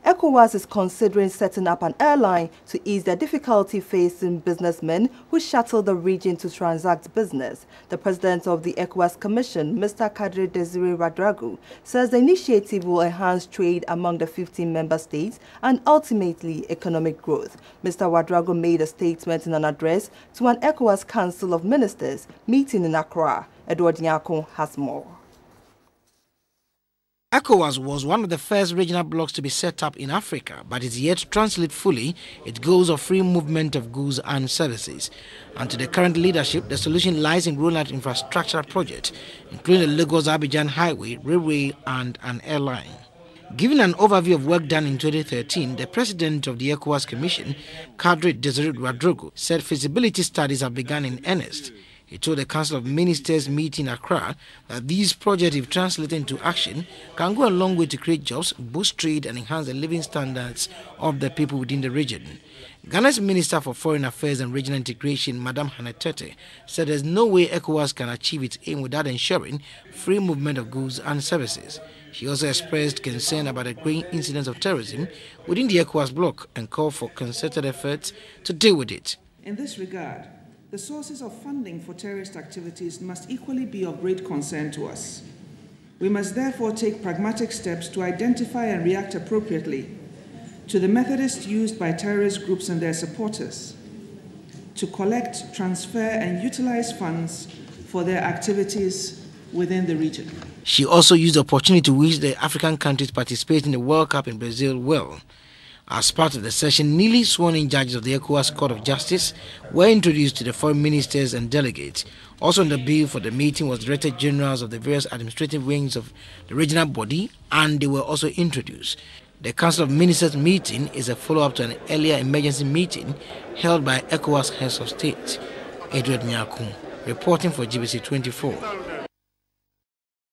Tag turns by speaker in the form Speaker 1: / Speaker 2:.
Speaker 1: ECOWAS is considering setting up an airline to ease the difficulty facing businessmen who shuttle the region to transact business. The president of the ECOWAS Commission, Mr. Kadri Desire Ouedraogo, says the initiative will enhance trade among the 15 member states and ultimately economic growth. Mr. Ouedraogo made a statement in an address to an ECOWAS Council of Ministers meeting in Accra. Edward Nyako has more.
Speaker 2: ECOWAS was one of the first regional blocs to be set up in Africa, but is yet to translate fully its goals of free movement of goods and services. And to the current leadership, the solution lies in rolling out infrastructural projects, including the Lagos-Abidjan Highway, railway and an airline. Giving an overview of work done in 2013, the president of the ECOWAS Commission, Kadri Desire Ouedraogo, said feasibility studies have begun in earnest. He told the Council of Ministers meeting in Accra that these projects, if translated into action, can go a long way to create jobs, boost trade and enhance the living standards of the people within the region. Ghana's Minister for Foreign Affairs and Regional Integration, Madam Hanetete, said there's no way ECOWAS can achieve its aim without ensuring free movement of goods and services. She also expressed concern about the growing incidence of terrorism within the ECOWAS bloc and called for concerted efforts to deal with it.
Speaker 3: In this regard, the sources of funding for terrorist activities must equally be of great concern to us. We must therefore take pragmatic steps to identify and react appropriately to the methods used by terrorist groups and their supporters to collect, transfer, and utilize funds for their activities within the region.
Speaker 2: She also used the opportunity to wish the African countries participating in the World Cup in Brazil well. As part of the session, newly sworn-in judges of the ECOWAS Court of Justice were introduced to the foreign ministers and delegates. Also on the bill for the meeting was Director Generals of the various administrative wings of the regional body, and they were also introduced. The Council of Ministers meeting is a follow-up to an earlier emergency meeting held by ECOWAS heads of state. Edward Nyako, reporting for GBC 24.